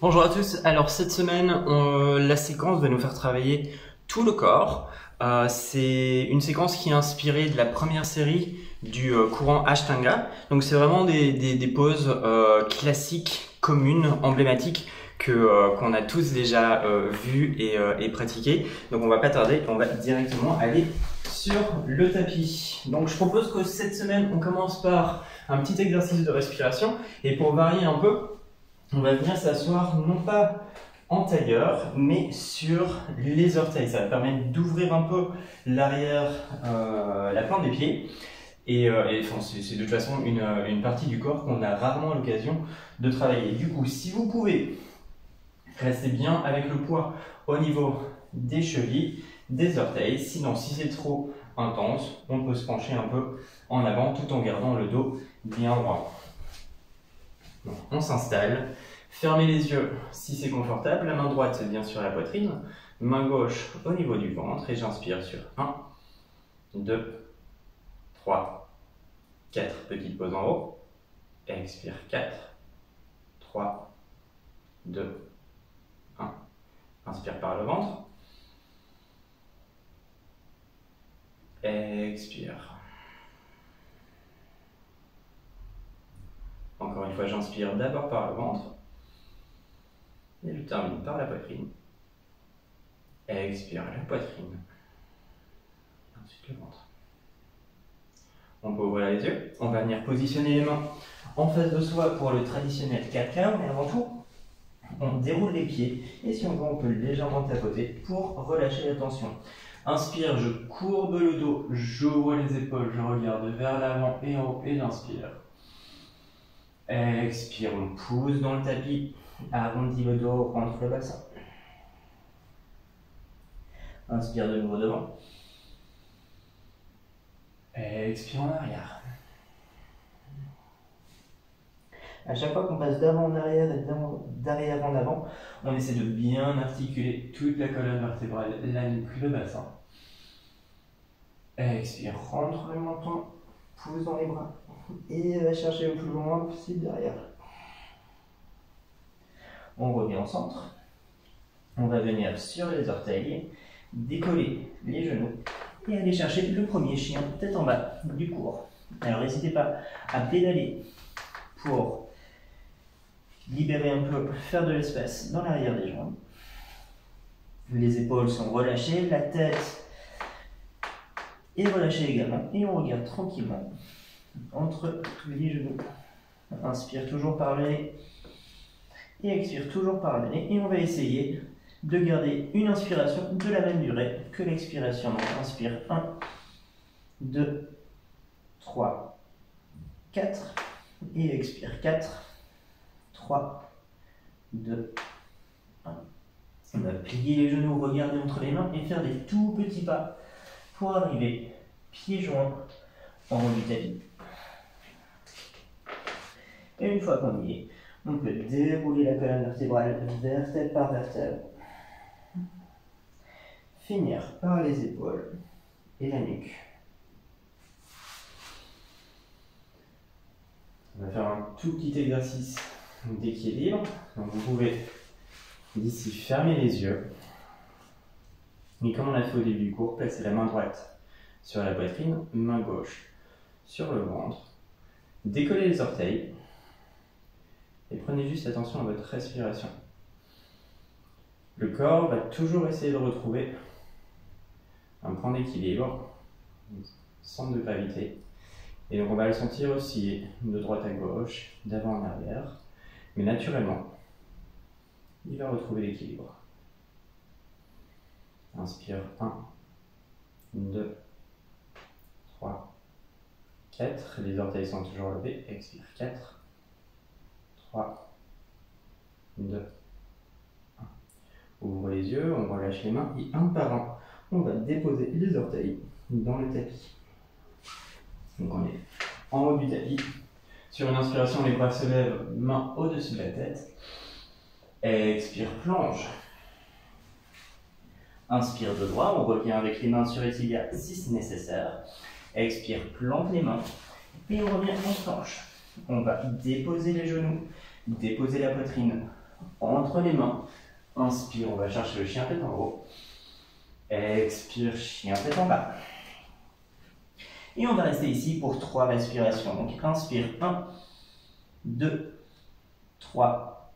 Bonjour à tous, alors cette semaine la séquence va nous faire travailler tout le corps. C'est une séquence qui est inspirée de la première série du courant Ashtanga. Donc c'est vraiment des poses classiques, communes, emblématiques qu'on a tous déjà vues et pratiquées. Donc on va pas tarder, on va directement aller sur le tapis. Donc je propose que cette semaine on commence par un petit exercice de respiration et pour varier un peu, on va venir s'asseoir non pas en tailleur, mais sur les orteils. Ça va permettre d'ouvrir un peu l'arrière, la plante des pieds. Enfin, c'est de toute façon une partie du corps qu'on a rarement l'occasion de travailler. Du coup, si vous pouvez, restez bien avec le poids au niveau des chevilles, des orteils. Sinon, si c'est trop intense, on peut se pencher un peu en avant tout en gardant le dos bien droit. Donc, on s'installe, fermez les yeux si c'est confortable, la main droite bien sur la poitrine, main gauche au niveau du ventre et j'inspire sur 1, 2, 3, 4, petites pauses en haut, expire 4, 3, 2, 1, inspire par le ventre, expire. Encore une fois, j'inspire d'abord par le ventre et je termine par la poitrine. Expire la poitrine. Ensuite le ventre. On peut ouvrir les yeux. On va venir positionner les mains en face de soi pour le traditionnel 4-4, mais avant tout, on déroule les pieds et si on veut, on peut légèrement tapoter pour relâcher la tension. Inspire, je courbe le dos, j'ouvre les épaules, je regarde vers l'avant et en haut et j'inspire. Expire, on pousse dans le tapis, arrondit le dos, rentre le bassin. Inspire de nouveau devant. Expire en arrière. À chaque fois qu'on passe d'avant en arrière et d'arrière en avant, on essaie de bien articuler toute la colonne vertébrale, la nuque, le bassin. Expire, rentre le menton, pousse dans les bras. Et va chercher le plus loin possible derrière. On revient au centre. On va venir sur les orteils, décoller les genoux et aller chercher le premier chien tête en bas du cours. Alors n'hésitez pas à pédaler pour libérer un peu, faire de l'espace dans l'arrière des jambes. Les épaules sont relâchées, la tête est relâchée également et on regarde tranquillement entre les genoux. Inspire toujours par le nez et expire toujours par le nez et on va essayer de garder une inspiration de la même durée que l'expiration. Donc inspire 1, 2, 3, 4 et expire 4, 3, 2, 1. On va plier les genoux, regarder entre les mains et faire des tout petits pas pour arriver pieds joints en haut du tapis. Et une fois qu'on y est, on peut dérouler la colonne vertébrale vertèbre par vertèbre. Finir par les épaules et la nuque. On va faire un tout petit exercice d'équilibre. Donc vous pouvez d'ici fermer les yeux. Et comme on l'a fait au début du cours, placez la main droite sur la poitrine, main gauche sur le ventre. Décollez les orteils. Et prenez juste attention à votre respiration. Le corps va toujours essayer de retrouver un point d'équilibre, centre de gravité. Et donc on va le sentir osciller de droite à gauche, d'avant en arrière. Mais naturellement, il va retrouver l'équilibre. Inspire 1, 2, 3, 4. Les orteils sont toujours levés. Expire 4. 3, 2, 1. Ouvre les yeux, on relâche les mains et un par un, on va déposer les orteils dans le tapis. Donc on est en haut du tapis. Sur une inspiration, les bras se lèvent, main au-dessus de la tête. Expire, plonge. Inspire de droit, on revient avec les mains sur les tibias si c'est nécessaire. Expire, plante les mains et on revient en planche. On va déposer les genoux, déposer la poitrine entre les mains. Inspire, on va chercher le chien tête en haut. Expire, chien tête en bas. Et on va rester ici pour 3 respirations. Donc inspire, 1, 2, 3,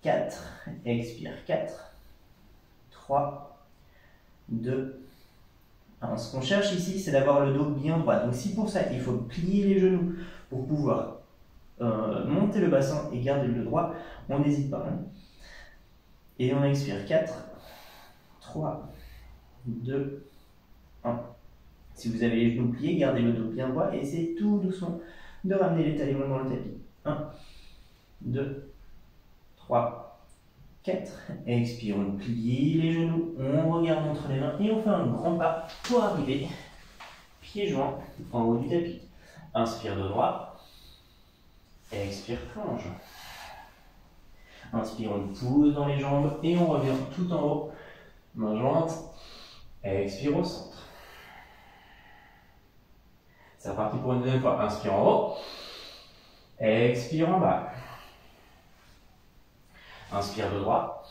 4. Expire, 4, 3, 2, 1. Ce qu'on cherche ici, c'est d'avoir le dos bien droit. Donc si pour ça, il faut plier les genoux pour pouvoir monter le bassin et garder le droit, on n'hésite pas. Hein. Et on expire, 4, 3, 2, 1. Si vous avez les genoux pliés, gardez le dos bien droit et essayez tout doucement de ramener les talons dans le tapis. 1, 2, 3, 4. Expire, on plie les genoux, on regarde entre les mains et on fait un grand pas pour arriver pieds joints en haut du tapis. Inspire de droit. Expire, plonge. Inspire, on pousse dans les jambes et on revient tout en haut. Main jointe. Expire au centre. C'est reparti pour une deuxième fois. Inspire en haut. Expire en bas. Inspire de droit.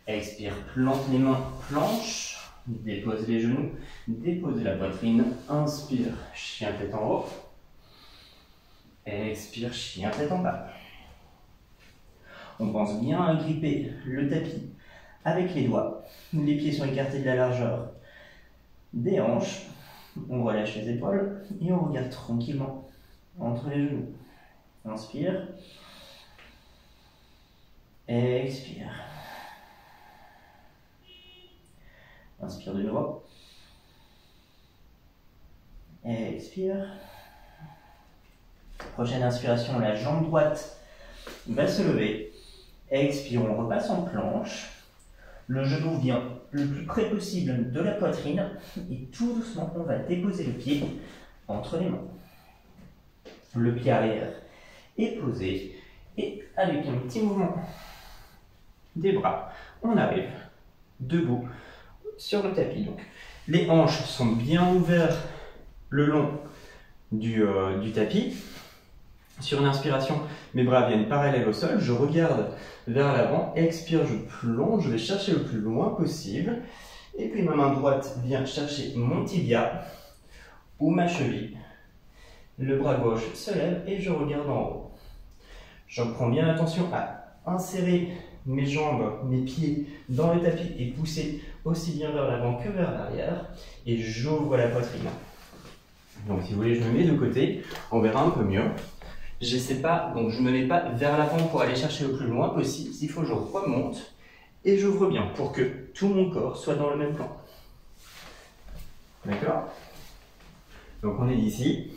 Expire, plante les mains, planche. Dépose les genoux. Dépose la poitrine. Inspire, chien tête en haut. Expire, chien tête en bas. On pense bien à gripper le tapis avec les doigts. Les pieds sont écartés de la largeur des hanches. On relâche les épaules et on regarde tranquillement entre les genoux. Inspire. Expire. Inspire de nouveau. Expire. Prochaine inspiration, la jambe droite va se lever. Expire, on repasse en planche. Le genou vient le plus près possible de la poitrine et tout doucement, on va déposer le pied entre les mains. Le pied arrière est posé et avec un petit mouvement des bras, on arrive debout sur le tapis. Donc, les hanches sont bien ouvertes le long du tapis. Sur une inspiration, mes bras viennent parallèles au sol, je regarde vers l'avant, expire, je plonge, je vais chercher le plus loin possible. Et puis ma main droite vient chercher mon tibia ou ma cheville. Le bras gauche se lève et je regarde en haut. Je prends bien attention à insérer mes jambes, mes pieds dans le tapis et pousser aussi bien vers l'avant que vers l'arrière. Et j'ouvre la poitrine. Donc si vous voulez, je me mets de côté, on verra un peu mieux. J'essaie pas, donc je ne me mets pas vers l'avant pour aller chercher le plus loin possible. S'il faut, je remonte et j'ouvre bien pour que tout mon corps soit dans le même plan. D'accord? Donc on est ici.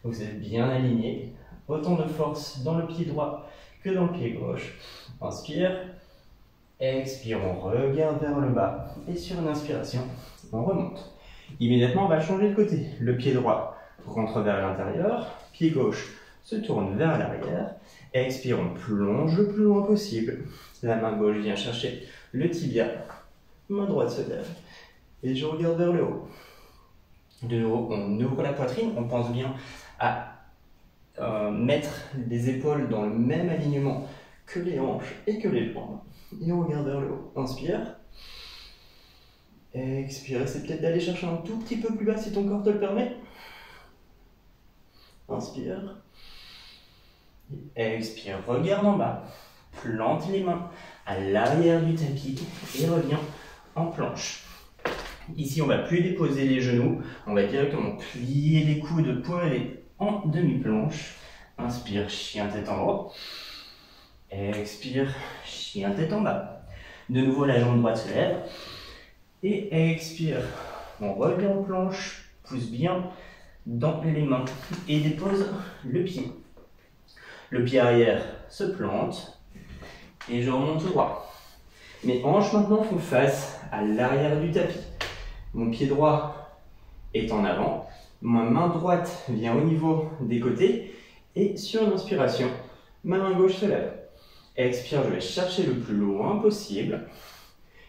Vous êtes bien aligné. Autant de force dans le pied droit que dans le pied gauche. Inspire. Expire, on regarde vers le bas. Et sur une inspiration, on remonte. Immédiatement, on va changer de côté. Le pied droit rentre vers l'intérieur. Pied gauche se tourne vers l'arrière. Expire, on plonge le plus loin possible. La main gauche vient chercher le tibia. Main droite se lève. Et je regarde vers le haut. De nouveau, on ouvre la poitrine. On pense bien à mettre les épaules dans le même alignement que les hanches et que les jambes. Et on regarde vers le haut. Inspire. Expire. C'est peut-être d'aller chercher un tout petit peu plus bas si ton corps te le permet. Inspire. Expire. Regarde en bas. Plante les mains à l'arrière du tapis et reviens en planche. Ici, on ne va plus déposer les genoux. On va directement plier les coudes pour aller en demi-planche. Inspire, chien tête en haut. Expire, chien tête en bas. De nouveau, la jambe droite se lève. Et expire. On revient en planche. Pousse bien dans les mains et dépose le pied. Le pied arrière se plante. Et je remonte tout droit. Mes hanches maintenant font face à l'arrière du tapis. Mon pied droit est en avant. Ma main droite vient au niveau des côtés. Et sur une inspiration, ma main gauche se lève. Expire, je vais chercher le plus loin possible.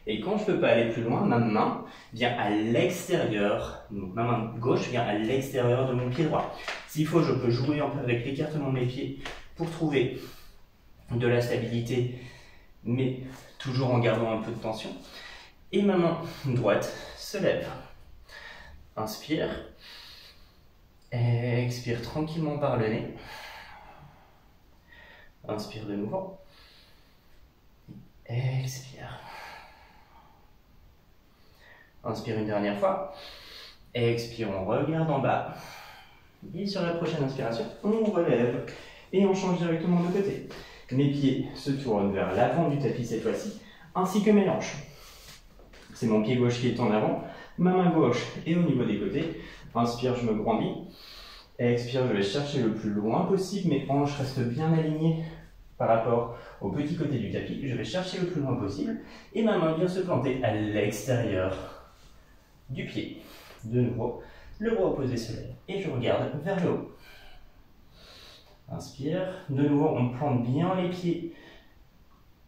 Et quand je ne peux pas aller plus loin, ma main vient à l'extérieur. Donc ma main gauche vient à l'extérieur de mon pied droit. S'il faut, je peux jouer un peu avec l'écartement de mes pieds pour trouver de la stabilité, mais toujours en gardant un peu de tension. Et ma main droite se lève. Inspire. Expire tranquillement par le nez. Inspire de nouveau. Expire. Inspire une dernière fois. Expire, on regarde en bas. Et sur la prochaine inspiration, on relève. Et on change directement de côté. Mes pieds se tournent vers l'avant du tapis cette fois-ci, ainsi que mes hanches. C'est mon pied gauche qui est en avant, ma main gauche est au niveau des côtés. Inspire, je me grandis. Expire, je vais chercher le plus loin possible. Mes hanches restent bien alignées par rapport au petit côté du tapis. Je vais chercher le plus loin possible. Et ma main vient se planter à l'extérieur du pied. De nouveau, le bras opposé se lève et je regarde vers le haut. Inspire. De nouveau, on plante bien les pieds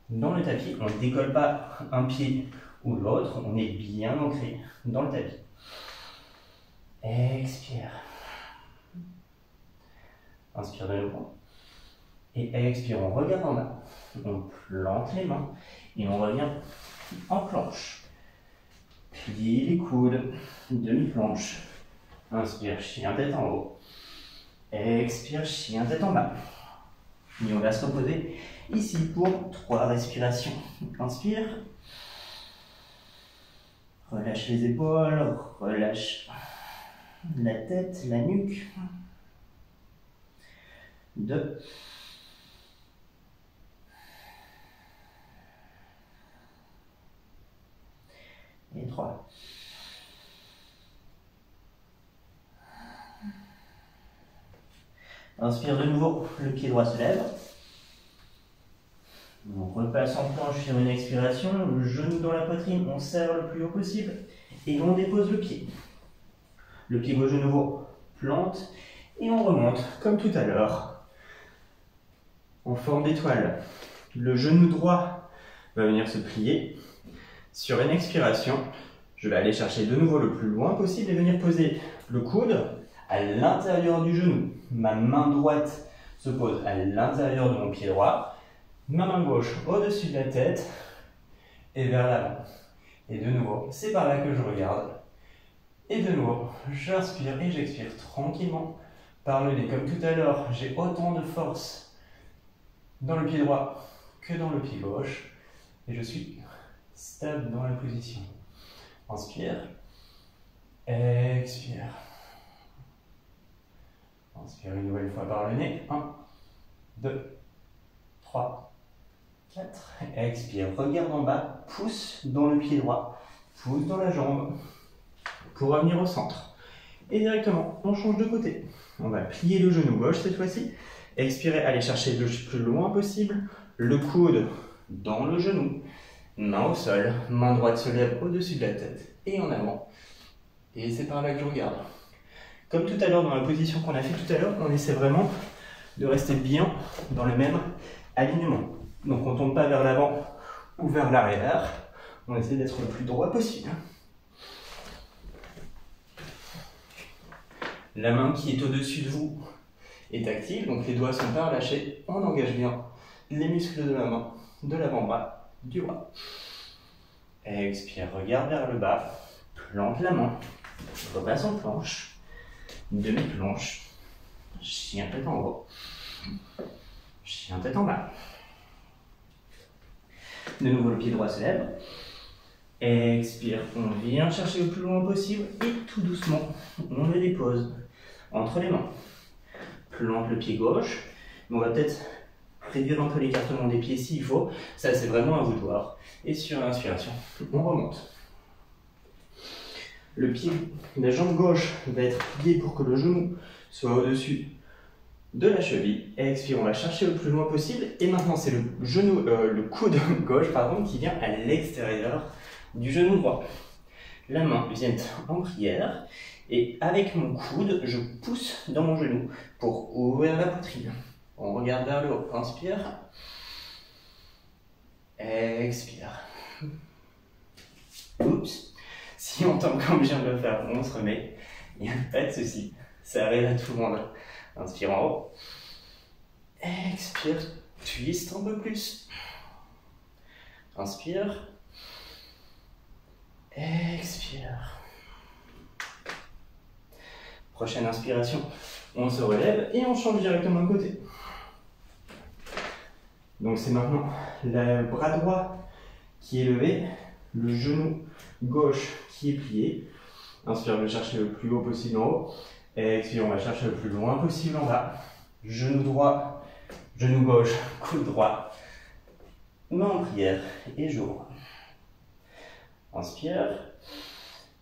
dans le tapis. On ne décolle pas un pied ou l'autre. On est bien ancré dans le tapis. Expire. Inspire de nouveau. Et expire, on regarde en bas. On plante les mains et on revient en planche. Plie les coudes, demi-planche. Inspire, chien tête en haut. Expire, chien tête en bas. Et on va se reposer ici pour 3 respirations. Inspire. Relâche les épaules, relâche la tête, la nuque. 2. Et 3. Inspire de nouveau, le pied droit se lève. On repasse en planche sur une expiration, le genou dans la poitrine, on serre le plus haut possible et on dépose le pied. Le pied gauche de nouveau plante et on remonte comme tout à l'heure en forme d'étoile. Le genou droit va venir se plier. Sur une expiration, je vais aller chercher de nouveau le plus loin possible et venir poser le coude à l'intérieur du genou. Ma main droite se pose à l'intérieur de mon pied droit. Ma main gauche au-dessus de la tête et vers l'avant. Et de nouveau, c'est par là que je regarde. Et de nouveau, j'inspire et j'expire tranquillement par le nez. Comme tout à l'heure, j'ai autant de force dans le pied droit que dans le pied gauche. Et je suis stable dans la position. Inspire. Expire. Inspire une nouvelle fois par le nez. 1, 2, 3, 4. Expire. Regarde en bas. Pousse dans le pied droit. Pousse dans la jambe. Pour revenir au centre. Et directement, on change de côté. On va plier le genou gauche cette fois-ci. Expirez, allez chercher le plus loin possible. Le coude dans le genou. Main au sol. Main droite se lève au-dessus de la tête. Et en avant. Et c'est par là que je regarde. Comme tout à l'heure, dans la position qu'on a fait tout à l'heure, on essaie vraiment de rester bien dans le même alignement. Donc on ne tourne pas vers l'avant ou vers l'arrière. On essaie d'être le plus droit possible. La main qui est au-dessus de vous est active, donc les doigts sont pas relâchés. On engage bien les muscles de la main, de l'avant-bras, du bras. Expire, regarde vers le bas, plante la main, repasse en planche, demi-planche, chien tête en haut, chien tête en bas. De nouveau, le pied droit se lève. Expire, on vient chercher le plus loin possible et tout doucement, on le dépose entre les mains. Plante le pied gauche. On va peut-être réduire un peu l'écartement des pieds s'il faut. Ça, c'est vraiment à vous de voir. Et sur l'inspiration, on remonte. Le pied, la jambe gauche va être pliée pour que le genou soit au-dessus de la cheville. Expire, on va chercher le plus loin possible. Et maintenant, c'est le genou, le coude gauche, qui vient à l'extérieur du genou droit. La main vient en prière et avec mon coude, je pousse dans mon genou pour ouvrir la poitrine. On regarde vers le haut. Inspire. Expire. Oups. Si on tombe comme je viens de le faire, on se remet. Il n'y a pas de souci. Ça arrive à tout le monde. Inspire en haut. Expire. Twist un peu plus. Inspire. Expire. Prochaine inspiration, on se relève et on change directement de côté. Donc c'est maintenant le bras droit qui est levé, le genou gauche qui est plié. Inspire, on va chercher le plus haut possible en haut. Expire, on va chercher le plus loin possible en bas. Genou droit, genou gauche, coude droit. Main en prière et j'ouvre. Inspire.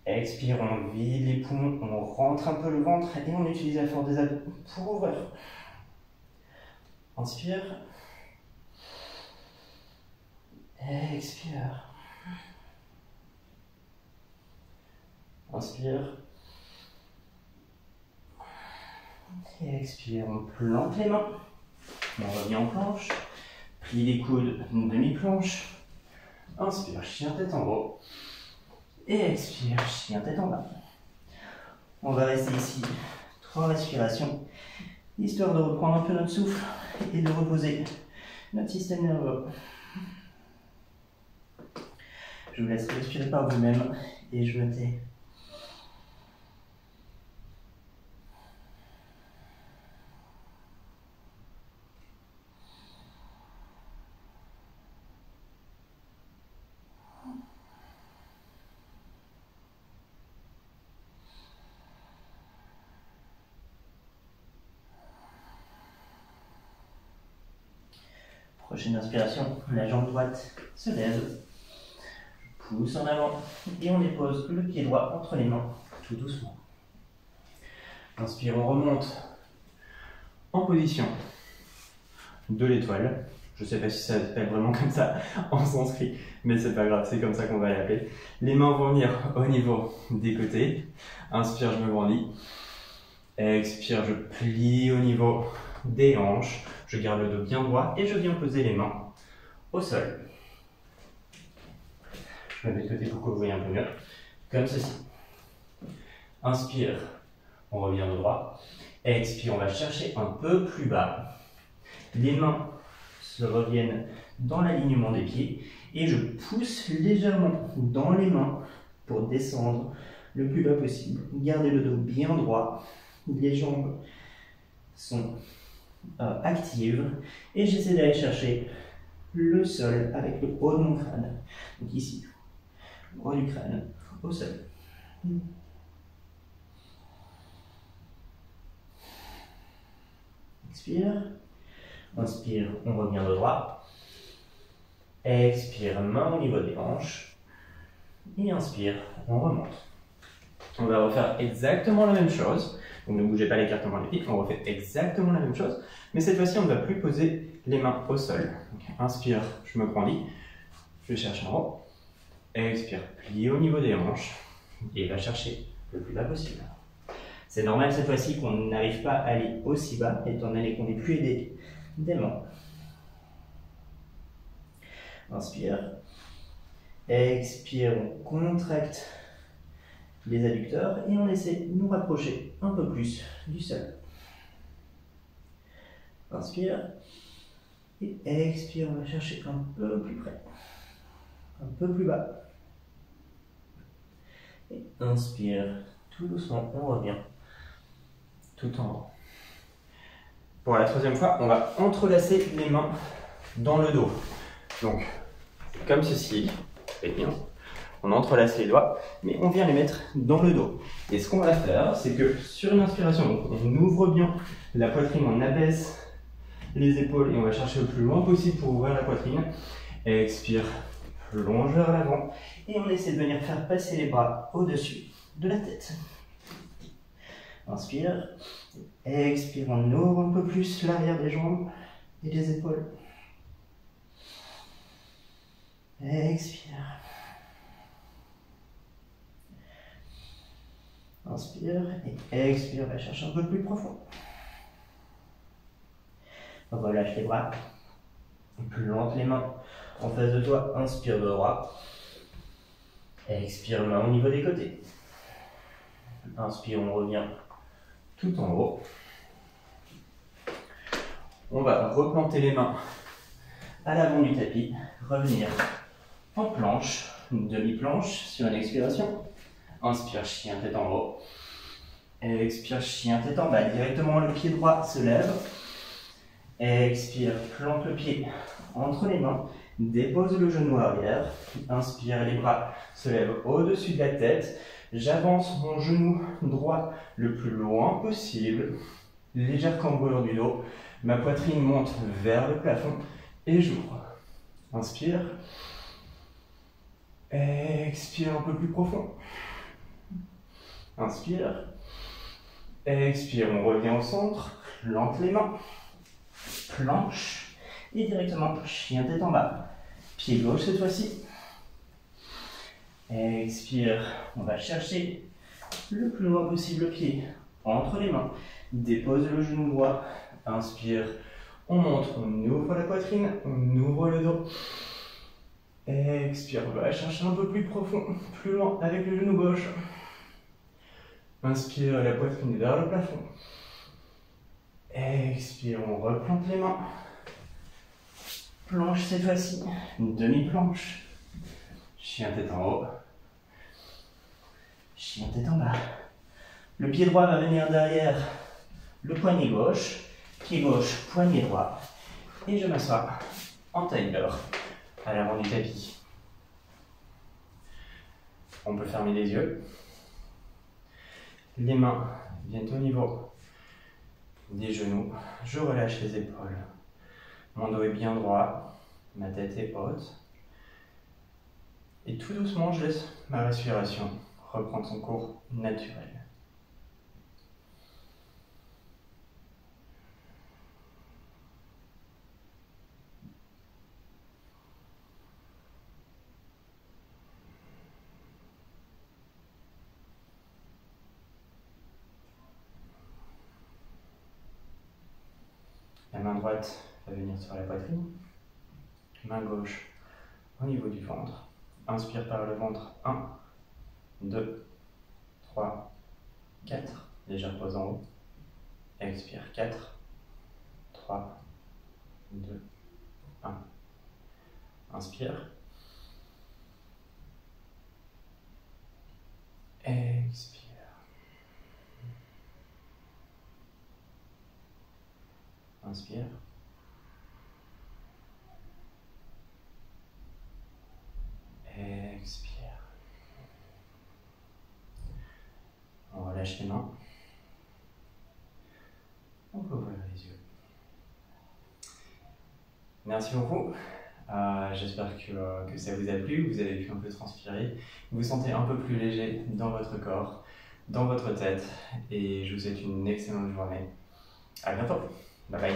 Expire, on vide les poumons, on rentre un peu le ventre et on utilise la force des abdos pour ouvrir. Inspire. Expire. Inspire. Et expire, on plante les mains. On revient en planche. Plie les coudes, demi-planche. Inspire, chien tête en haut. Et expire, chien tête en bas. On va rester ici 3 respirations, histoire de reprendre un peu notre souffle et de reposer notre système nerveux. Je vous laisse respirer par vous-même et je me tais. Prochaine inspiration, la jambe droite se lève, pousse en avant et on dépose le pied droit entre les mains, tout doucement. Inspire, on remonte en position de l'étoile. Je ne sais pas si ça s'appelle vraiment comme ça en sanskrit, mais c'est pas grave, c'est comme ça qu'on va l'appeler. Les mains vont venir au niveau des côtés. Inspire, je me grandis. Expire, je plie au niveau des hanches. Je garde le dos bien droit et je viens poser les mains au sol. Je me mets de côté pour que vous voyez un peu mieux. Comme ceci. Inspire, on revient de droit. Expire, on va chercher un peu plus bas. Les mains se reviennent dans l'alignement des pieds et je pousse légèrement dans les mains pour descendre le plus bas possible. Gardez le dos bien droit. Les jambes sont active et j'essaie d'aller chercher le sol avec le haut de mon crâne. Donc ici, le haut du crâne au sol. Expire. Inspire, on revient de droit. Expire, main au niveau des hanches. Et inspire, on remonte. On va refaire exactement la même chose. Donc ne bougez pas l'écartement des pieds, on refait exactement la même chose. Mais cette fois-ci, on ne va plus poser les mains au sol. Donc, inspire, je me grandis. Je cherche en haut. Expire, plie au niveau des hanches. Et va chercher le plus bas possible. C'est normal cette fois-ci qu'on n'arrive pas à aller aussi bas, étant donné qu'on n'est plus aidé des mains. Inspire. Expire, on contracte les adducteurs et on essaie de nous rapprocher un peu plus du sol. Inspire. Et expire, on va chercher un peu plus près. Un peu plus bas. Et inspire, tout doucement, on revient tout en haut. Pour la troisième fois, on va entrelacer les mains dans le dos. Donc, comme ceci, très bien. On entrelace les doigts, mais on vient les mettre dans le dos. Et ce qu'on va faire, c'est que sur une inspiration, donc on ouvre bien la poitrine, on abaisse les épaules et on va chercher le plus loin possible pour ouvrir la poitrine. Expire, plonge vers l'avant et on essaie de venir faire passer les bras au-dessus de la tête. Inspire, expire, on ouvre un peu plus l'arrière des jambes et des épaules. Expire. Inspire et expire, va chercher un peu plus profond. Relâche les bras, plante les mains en face de toi, inspire de droit. Expire, main au niveau des côtés. Inspire, on revient tout en haut. On va replanter les mains à l'avant du tapis, revenir en planche, une demi-planche sur une expiration. Inspire, chien, tête en haut. Expire, chien, tête en bas. Directement, le pied droit se lève. Expire, plante le pied entre les mains. Dépose le genou arrière. Inspire, les bras se lèvent au-dessus de la tête. J'avance mon genou droit le plus loin possible. Légère cambrure du dos. Ma poitrine monte vers le plafond et j'ouvre. Inspire. Expire un peu plus profond. Inspire. Expire, on revient au centre. Plante les mains. Planche. Et directement, chien tête en bas. Pied gauche cette fois-ci. Expire, on va chercher le plus loin possible le pied entre les mains. Dépose le genou droit. Inspire, on monte, on ouvre la poitrine, on ouvre le dos. Expire, on va chercher un peu plus profond, plus loin avec le genou gauche. Inspire, la poitrine vers le plafond. Expire, on replante les mains. Planche cette fois-ci, une demi-planche. Chien tête en haut. Chien tête en bas. Le pied droit va venir derrière le poignet gauche. Pied gauche, poignet droit. Et je m'assois en tiger à l'avant du tapis. On peut fermer les yeux. Les mains viennent au niveau des genoux. Je relâche les épaules. Mon dos est bien droit. Ma tête est haute. Et tout doucement, je laisse ma respiration reprendre son cours naturel. La main droite va venir sur la poitrine. Main gauche au niveau du ventre. Inspire par le ventre. 1, 2, 3, 4. Légère pause en haut. Expire. 4, 3, 2, 1. Inspire. Expire. Inspire. Expire. On relâche les mains. On peut ouvrir les yeux. Merci beaucoup. J'espère que ça vous a plu, vous avez pu un peu transpirer. Vous vous sentez un peu plus léger dans votre corps, dans votre tête. Et je vous souhaite une excellente journée. À bientôt. Bye bye.